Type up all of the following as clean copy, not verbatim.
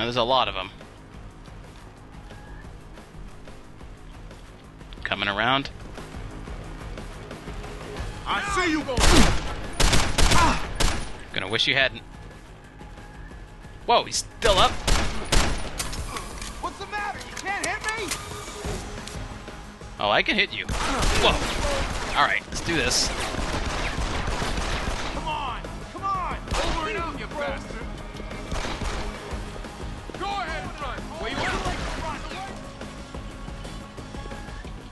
Now, there's a lot of them. Coming around. I see you go. Gonna wish you hadn't. Whoa, he's still up. What's the matter? You can't hit me? Oh, I can hit you. Whoa. Alright, let's do this. Come on! Come on! Over and out, you bastard! Go ahead and run! Where you want?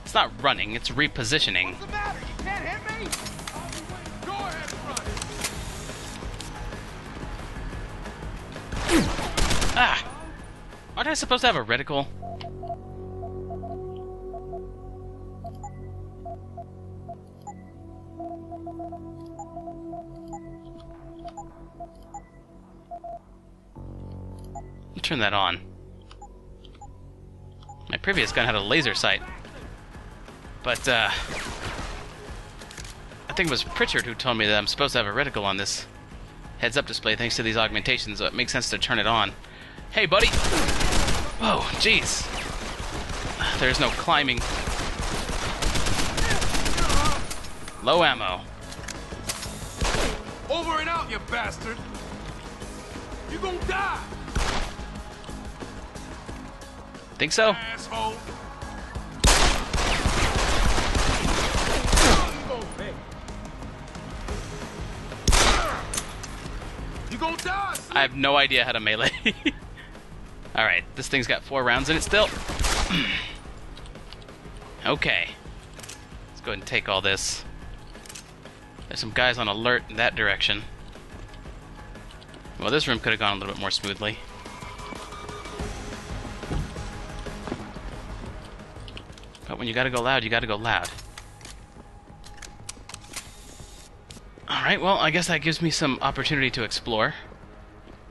It's not running, it's repositioning. What's the matter? You can't hit me? Go ahead and run! Ah! Aren't I supposed to have a reticle? Turn that on. My previous gun had a laser sight. But, I think it was Pritchard who told me that I'm supposed to have a reticle on this heads-up display thanks to these augmentations, so it makes sense to turn it on. Hey, buddy! Whoa, jeez. There's no climbing. Low ammo. Over and out, you bastard! You gonna die! Think so? Asshole! You gonna die! I have no idea how to melee. Alright, this thing's got 4 rounds in it still. Okay. Let's go ahead and take all this. There's some guys on alert in that direction. Well, this room could have gone a little bit more smoothly. But when you gotta go loud, you gotta go loud. Alright, well, I guess that gives me some opportunity to explore.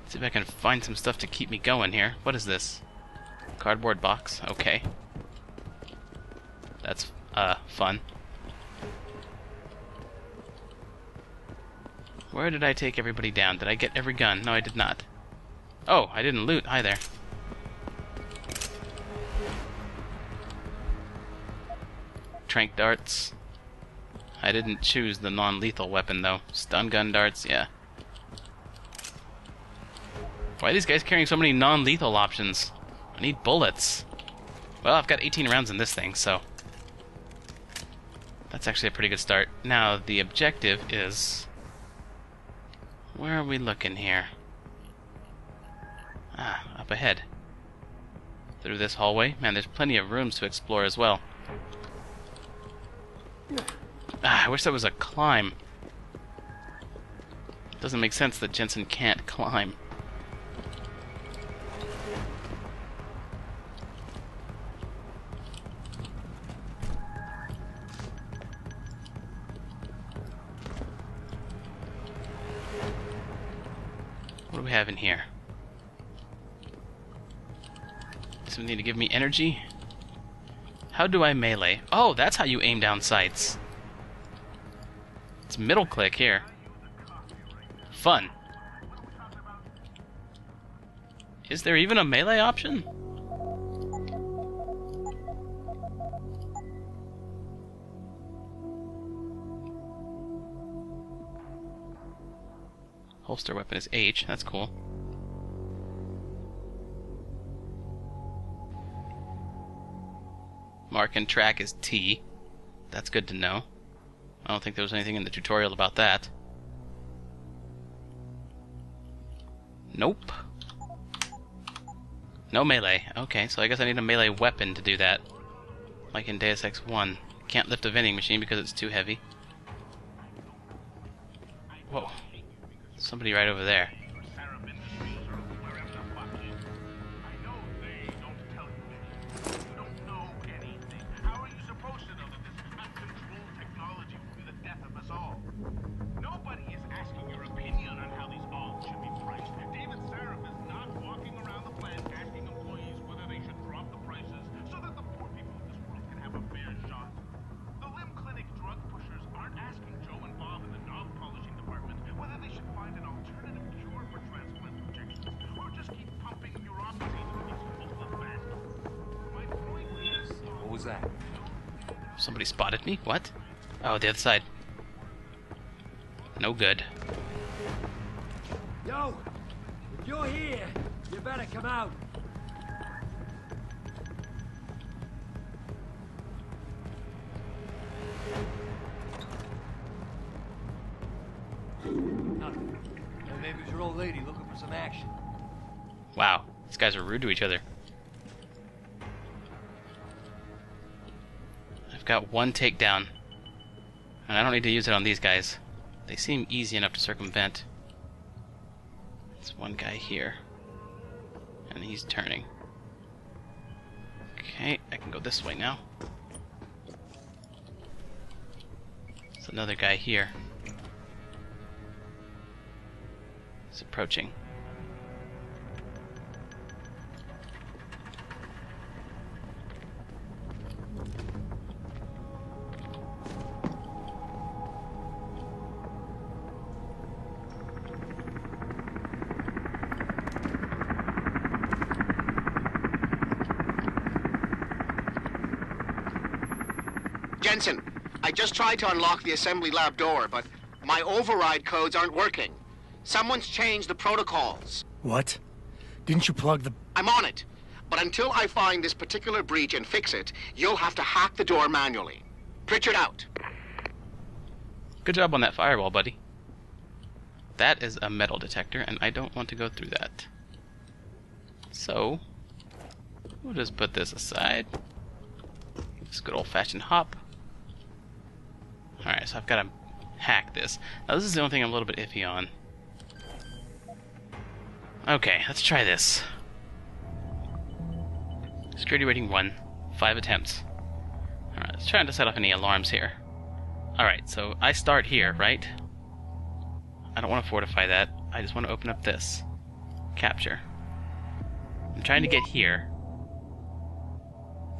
See if I can find some stuff to keep me going here. What is this? Cardboard box. Okay. That's, fun. Where did I take everybody down? Did I get every gun? No, I did not. Oh, I didn't loot either. Trank darts. I didn't choose the non-lethal weapon, though. Stun gun darts, yeah. Why are these guys carrying so many non-lethal options? I need bullets. Well, I've got 18 rounds in this thing, so... that's actually a pretty good start. Now, the objective is... where are we looking here? Ah, up ahead. Through this hallway. Man, there's plenty of rooms to explore as well. Ah, I wish there was a climb. Doesn't make sense that Jensen can't climb. What do we have in here? Something to give me energy? How do I melee? Oh, that's how you aim down sights. It's middle click here. Fun. Is there even a melee option? Holster weapon is H, that's cool. Mark and track is T. That's good to know. I don't think there was anything in the tutorial about that. Nope. No melee. Okay, so I guess I need a melee weapon to do that. Like in Deus Ex 1. Can't lift a vending machine because it's too heavy. Whoa. Somebody right over there. was that? Somebody spotted me? What? Oh, the other side. No good. Yo! If you're here, you better come out. Nothing. Maybe it was your old lady looking for some action. Wow, these guys are rude to each other. I've got one takedown, and I don't need to use it on these guys. They seem easy enough to circumvent. There's one guy here, and he's turning. Okay, I can go this way now. There's another guy here. He's approaching. Jensen, I just tried to unlock the assembly lab door, but my override codes aren't working. Someone's changed the protocols. What? Didn't you plug the... I'm on it, but until I find this particular breach and fix it, you'll have to hack the door manually. Pritchard out. Good job on that firewall, buddy. That is a metal detector, and I don't want to go through that. So, we'll just put this aside. Just good old-fashioned hop. Alright, so I've got to hack this. Now this is the only thing I'm a little bit iffy on. Okay, let's try this. Security rating 1. 5 attempts. Alright, let's try not to set off any alarms here. Alright, so I start here, right? I don't want to fortify that. I just want to open up this. Capture. I'm trying to get here.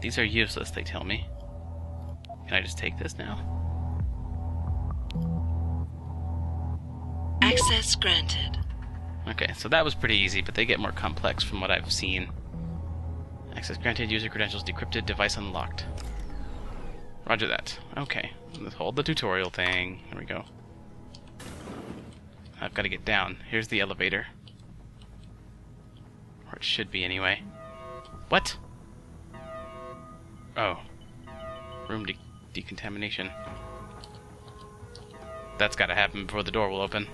These are useless, they tell me. Can I just take this now? Access granted. Okay, so that was pretty easy, but they get more complex from what I've seen. Access granted, user credentials decrypted, device unlocked. Roger that. Okay, let's hold the tutorial thing. Here we go. I've got to get down. Here's the elevator. Or it should be, anyway. What? Oh. Room decontamination. That's got to happen before the door will open.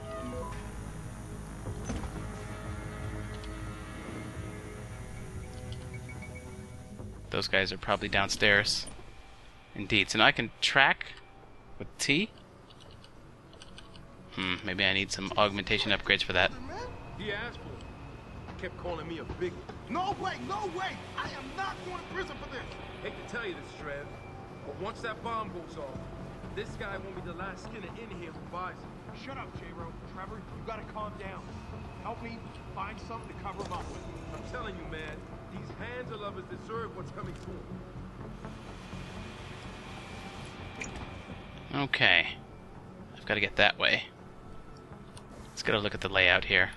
Those guys are probably downstairs. Indeed. So now I can track with T? Maybe I need some augmentation upgrades for that. He asked for it. Kept calling me a bigot. No way, no way! I am not going to prison for this! Hate to tell you this, Trev, but once that bomb goes off, this guy won't be the last Skinner in here who buys it. Shut up, J-Ro. Trevor, you gotta calm down. Help me find something to cover him up with. I'm telling you, man, these hands lovers deserve what's coming to them. Okay. I've got to get that way. Let's get a look at the layout here.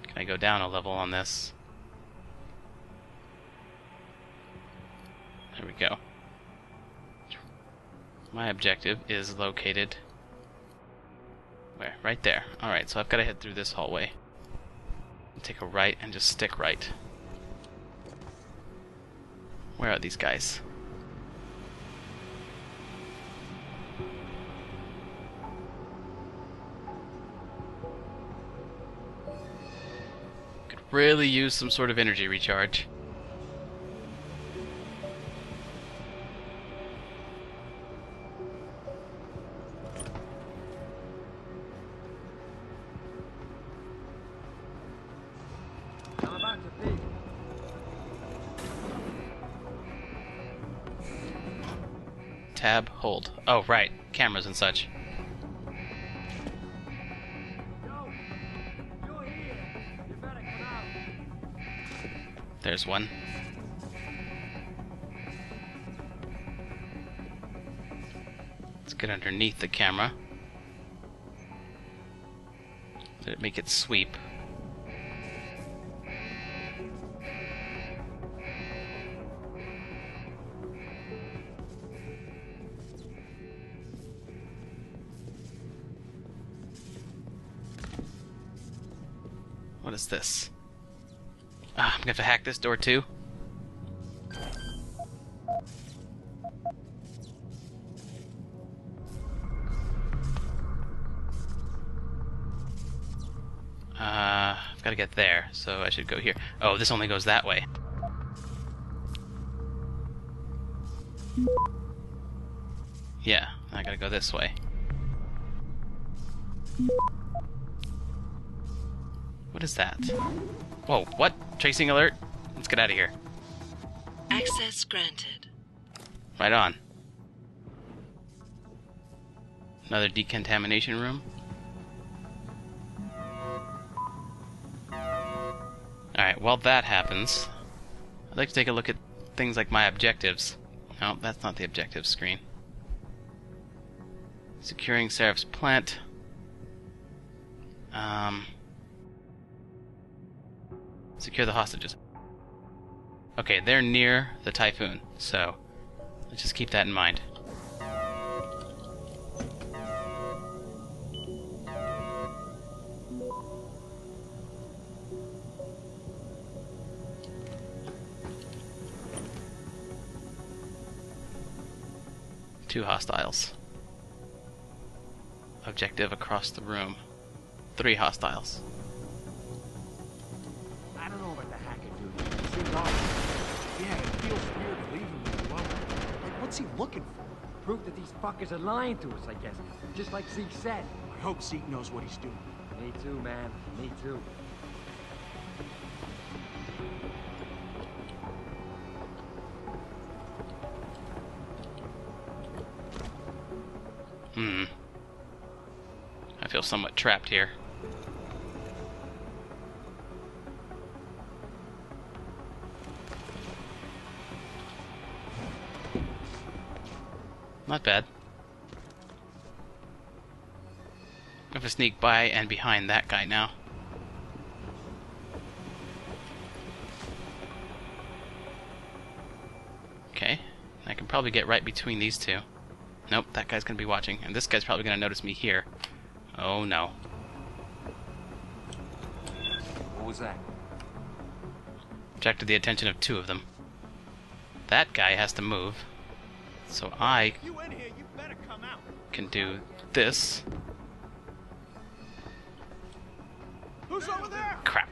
Can I go down a level on this? There we go. My objective is located... where? Right there. Alright, so I've got to head through this hallway. Take a right and just stick right. Where are these guys? Could really use some sort of energy recharge. I'm about to pee. Tab, hold. Oh, right. Cameras and such. Yo! If you're here, you better come out. There's one. Let's get underneath the camera. Did it make it sweep? What is this? Ah, I'm gonna have to hack this door too. I've got to get there, so I should go here. Oh, this only goes that way. Yeah, I gotta go this way. What is that? Whoa, what? Tracing alert? Let's get out of here. Access granted. Right on. Another decontamination room. Alright, while that happens, I'd like to take a look at things like my objectives. No, that's not the objectives screen. Securing Seraph's plant. Secure the hostages. Okay, they're near the Typhoon, so let's just keep that in mind. Two hostiles. Objective across the room. 3 hostiles. I don't know about the hacker dude. He seems off. Yeah, it feels weird leaving him alone. Like, what's he looking for? Proof that these fuckers are lying to us, I guess. Just like Zeke said. I hope Zeke knows what he's doing. Me too, man. Me too. I feel somewhat trapped here. Not bad. I have to sneak by and behind that guy now. Okay, I can probably get right between these two. Nope, that guy's gonna be watching, and this guy's probably gonna notice me here. Oh no. What was that? Attracted the attention of 2 of them. That guy has to move, so I You in here, you better come out. can do this. Who's over there? Crap.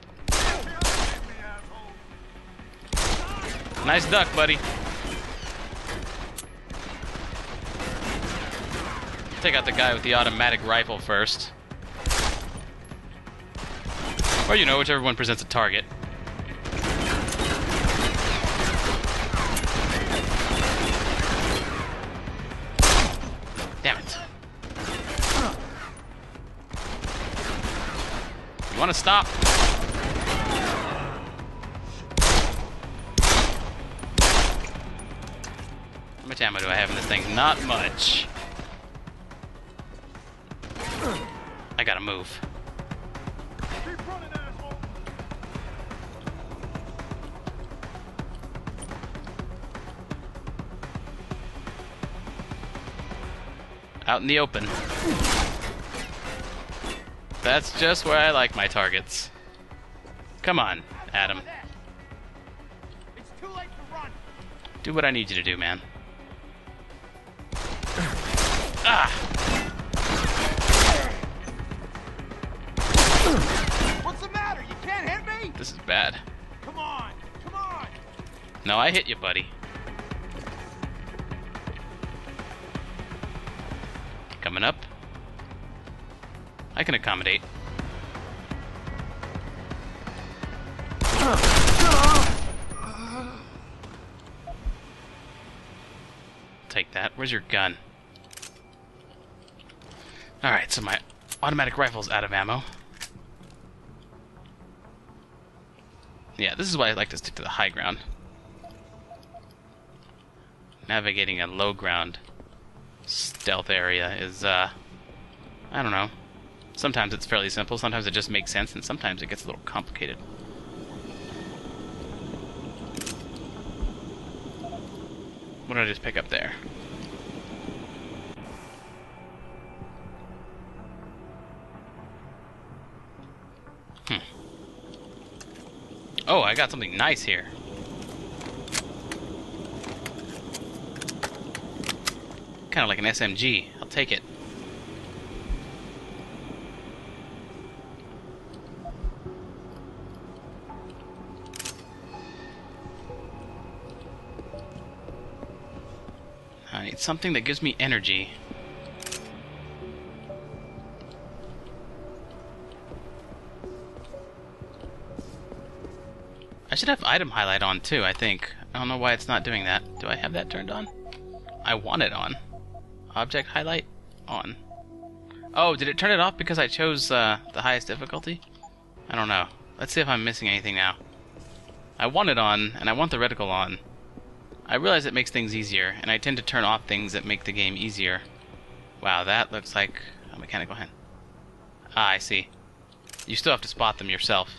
Nice duck, buddy. Take out the guy with the automatic rifle first. Or, you know, whichever one presents a target. Damn it. You want to stop? How much ammo do I have in this thing? Not much. I gotta move. Keep running, asshole. Out in the open. That's just where I like my targets. Come on, Adam. It's too late to run. Do what I need you to do, man. Ah! What's the matter? You can't hit me? This is bad. Come on. Come on. No, I hit you, buddy. Coming up. I can accommodate. Take that. Where's your gun? Alright, so my automatic rifle's out of ammo. Yeah, this is why I like to stick to the high ground. Navigating a low ground stealth area is, I don't know. Sometimes it's fairly simple, sometimes it just makes sense, and sometimes it gets a little complicated. What did I just pick up there? Oh, I got something nice here. Kind of like an SMG. I'll take it. I need something that gives me energy. I should have item highlight on too, I think. I don't know why it's not doing that. Do I have that turned on? I want it on. Object highlight on. Oh, did it turn it off because I chose the highest difficulty? I don't know. Let's see if I'm missing anything now. I want it on, and I want the reticle on. I realize it makes things easier, and I tend to turn off things that make the game easier. Wow, that looks like a mechanical hand. Ah, I see. You still have to spot them yourself.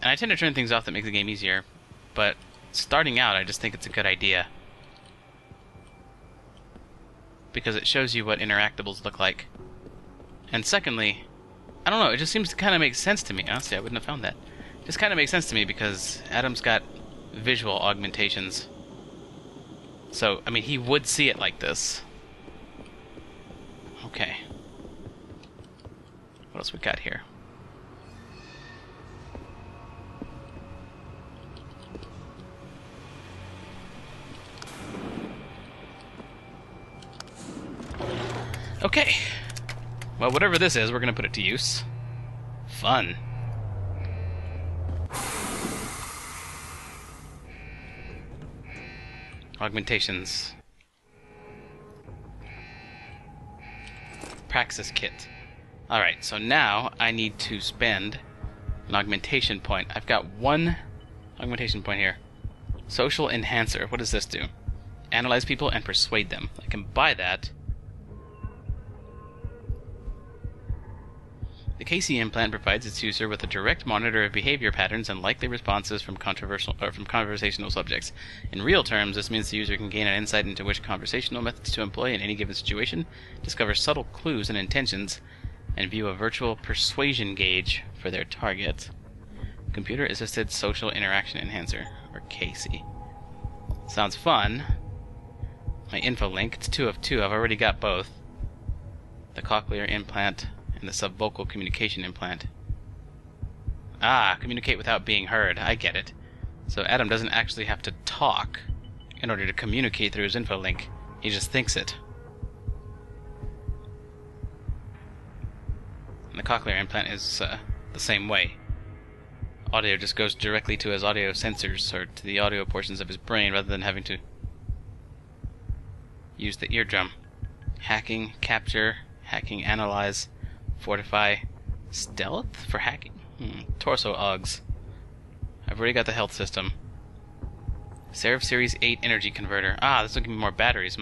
And I tend to turn things off that make the game easier, but starting out, I just think it's a good idea. Because it shows you what interactables look like. And secondly, I don't know, it just seems to kind of make sense to me. Honestly, I wouldn't have found that. It just kind of makes sense to me because Adam's got visual augmentations. So, I mean, he would see it like this. Okay. What else we got here? Okay. Well, whatever this is, we're gonna put it to use. Fun. Augmentations. Praxis kit. Alright, so now I need to spend an augmentation point. I've got one augmentation point here. Social enhancer. What does this do? Analyze people and persuade them. I can buy that. The KC implant provides its user with a direct monitor of behavior patterns and likely responses from conversational subjects. In real terms, this means the user can gain an insight into which conversational methods to employ in any given situation, discover subtle clues and intentions, and view a virtual persuasion gauge for their target. Computer-assisted social interaction enhancer, or KC. Sounds fun. My info link, it's 2 of 2. I've already got both. The cochlear implant and the subvocal communication implant. Ah, communicate without being heard. I get it. So Adam doesn't actually have to talk in order to communicate through his info link. He just thinks it. And the cochlear implant is the same way. Audio just goes directly to his audio sensors, or to the audio portions of his brain, rather than having to use the eardrum. Hacking, capture, hacking, analyze, fortify, stealth for hacking? Torso augs. I've already got the health system. Serif Series 8 energy converter. Ah, this will give me more batteries,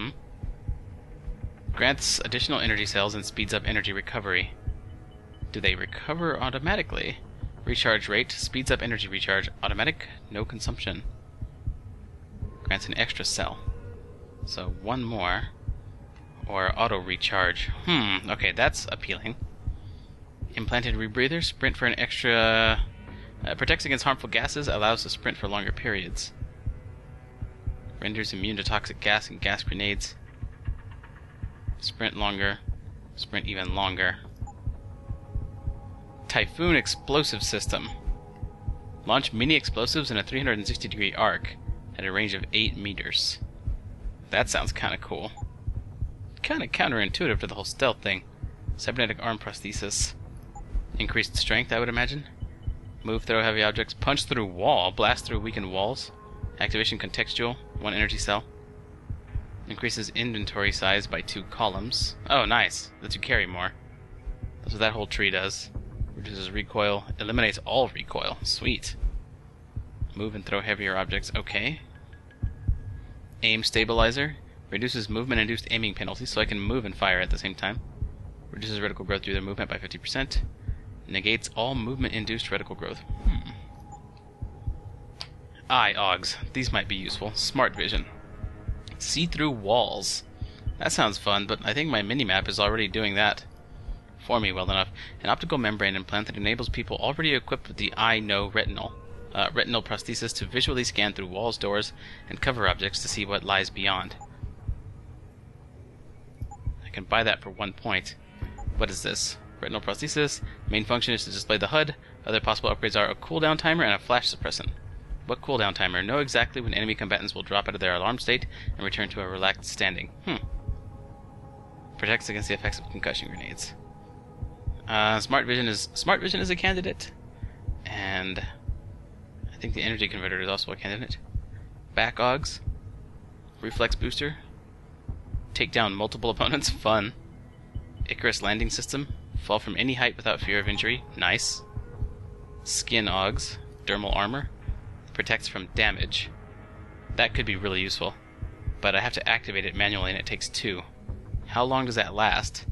Grants additional energy cells and speeds up energy recovery. Do they recover automatically? Recharge rate, speeds up energy recharge, automatic, no consumption. Grants an extra cell. So one more. Or auto recharge. Okay, that's appealing. Implanted rebreather, sprint for an extra... protects against harmful gases, allows to sprint for longer periods. Renders immune to toxic gas and gas grenades. Sprint longer, sprint even longer. Typhoon explosive system. Launch mini explosives in a 360-degree arc at a range of 8 meters. That sounds kind of cool. Kind of counterintuitive to the whole stealth thing. Cybernetic arm prosthesis. Increased strength, I would imagine. Move, throw heavy objects, punch through wall, blast through weakened walls. Activation contextual, 1 energy cell. Increases inventory size by 2 columns. Oh, nice. Lets you carry more. That's what that whole tree does. Reduces recoil, eliminates all recoil. Sweet. Move and throw heavier objects. Okay. Aim stabilizer. Reduces movement-induced aiming penalties, so I can move and fire at the same time. Reduces reticle growth through the movement by 50%. Negates all movement-induced reticle growth. Eye augs. These might be useful. Smart vision. See through walls. That sounds fun, but I think my minimap is already doing that. for me well enough. An optical membrane implant that enables people already equipped with the I Know retinal prosthesis to visually scan through walls, doors, and cover objects to see what lies beyond. I can buy that for 1 point. What is this? Retinal prosthesis. Main function is to display the HUD. Other possible upgrades are a cooldown timer and a flash suppressant. What cooldown timer? Know exactly when enemy combatants will drop out of their alarm state and return to a relaxed standing. Protects against the effects of concussion grenades. Smart vision is a candidate, and I think the energy converter is also a candidate. Back augs, reflex booster, take down multiple opponents, fun. Icarus landing system, fall from any height without fear of injury, nice. Skin augs, dermal armor, protects from damage. That could be really useful, but I have to activate it manually and it takes 2. How long does that last?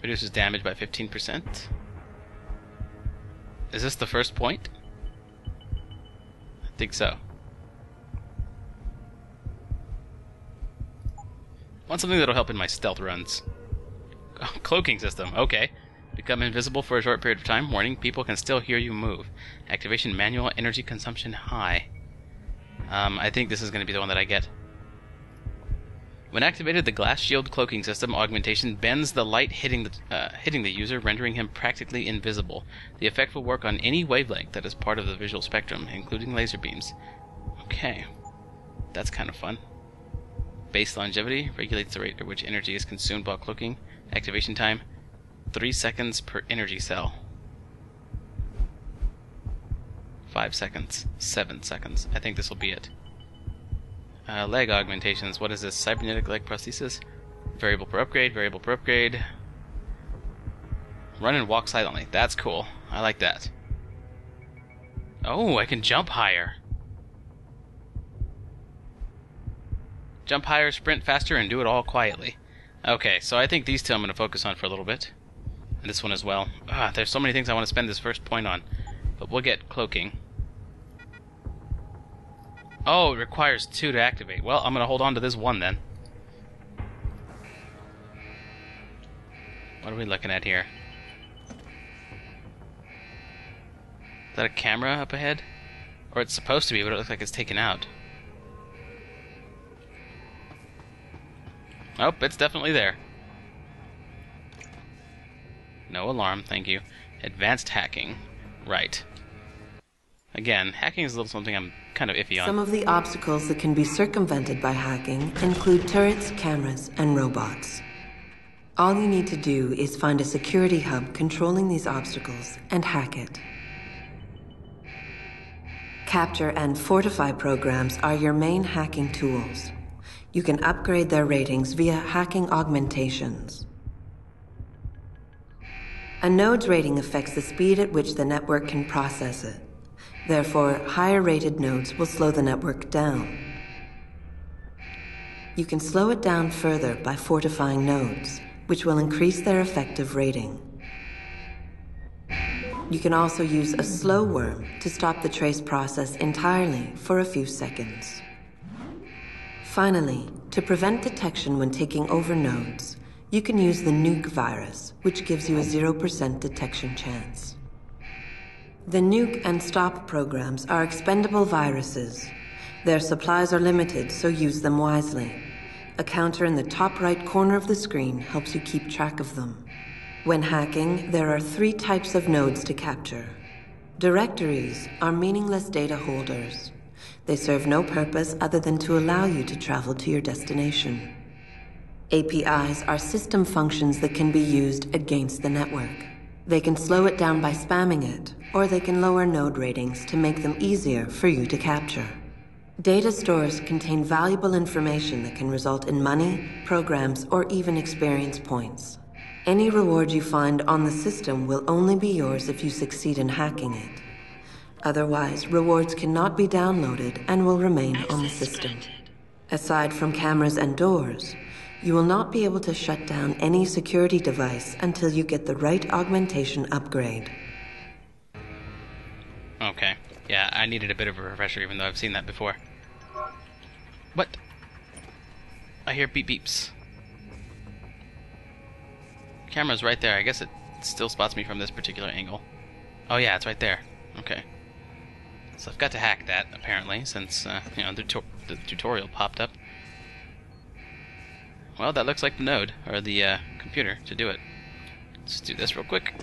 Reduces damage by 15%. Is this the first point? I think so. Want something that'll help in my stealth runs. Oh, cloaking system, okay. Become invisible for a short period of time. Warning, people can still hear you move. Activation manual, energy consumption high. I think this is going to be the one that I get. When activated, the glass shield cloaking system augmentation bends the light hitting the user, rendering him practically invisible. The effect will work on any wavelength that is part of the visual spectrum, including laser beams. Okay, that's kind of fun. Base longevity regulates the rate at which energy is consumed while cloaking. Activation time 3 seconds per energy cell. 5 seconds, 7 seconds. I think this will be it. Leg augmentations. What is this? Cybernetic leg prosthesis. Variable per upgrade. Variable per upgrade. Run and walk silently. That's cool. I like that. Oh, I can jump higher. Jump higher, sprint faster, and do it all quietly. Okay, so I think these two I'm going to focus on for a little bit. And this one as well. There's so many things I want to spend this first point on. But we'll get cloaking. Oh, it requires 2 to activate. Well, I'm going to hold on to this 1 then. What are we looking at here? Is that a camera up ahead? Or it's supposed to be, but it looks like it's taken out. Oh, it's definitely there. No alarm, thank you. Advanced hacking. Right. Again, hacking is a little something I'm kind of iffy on. Some of the obstacles that can be circumvented by hacking include turrets, cameras, and robots. All you need to do is find a security hub controlling these obstacles and hack it. Capture and fortify programs are your main hacking tools. You can upgrade their ratings via hacking augmentations. A node's rating affects the speed at which the network can process it. Therefore, higher-rated nodes will slow the network down. You can slow it down further by fortifying nodes, which will increase their effective rating. You can also use a slow worm to stop the trace process entirely for a few seconds. Finally, to prevent detection when taking over nodes, you can use the nuke virus, which gives you a 0% detection chance. The nuke and stop programs are expendable viruses. Their supplies are limited, so use them wisely. A counter in the top right corner of the screen helps you keep track of them. When hacking, there are 3 types of nodes to capture. Directories are meaningless data holders. They serve no purpose other than to allow you to travel to your destination. APIs are system functions that can be used against the network. They can slow it down by spamming it, or they can lower node ratings to make them easier for you to capture. Data stores contain valuable information that can result in money, programs, or even experience points. Any reward you find on the system will only be yours if you succeed in hacking it. Otherwise, rewards cannot be downloaded and will remain on the system. Aside from cameras and doors, You will not be able to shut down any security device until you get the right augmentation upgrade. Okay. Yeah, I needed a bit of a refresher even though I've seen that before. What? I hear beep beeps. Camera's right there. I guess it still spots me from this particular angle. Oh yeah, it's right there. Okay. So I've got to hack that, apparently, since, you know, the tutorial popped up. Well, that looks like the node, or the computer, to do it. Let's do this real quick.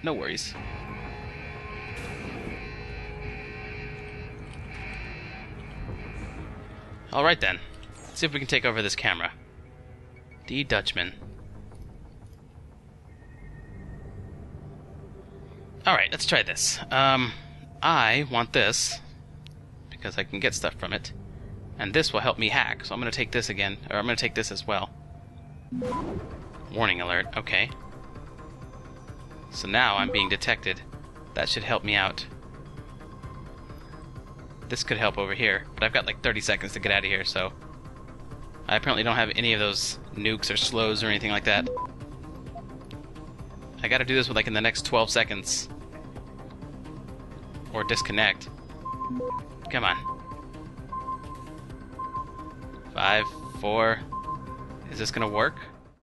No worries. Alright then. Let's see if we can take over this camera. D. Dutchman. Alright, let's try this. I want this, because I can get stuff from it. And this will help me hack, so I'm going to take this again, or I'm going to take this as well. Warning alert, okay. So now I'm being detected. That should help me out. This could help over here, but I've got like 30 seconds to get out of here, so... I apparently don't have any of those nukes or slows or anything like that. I gotta do this with like in the next 12 seconds. Or disconnect. Come on. 5, 4... Is this gonna work?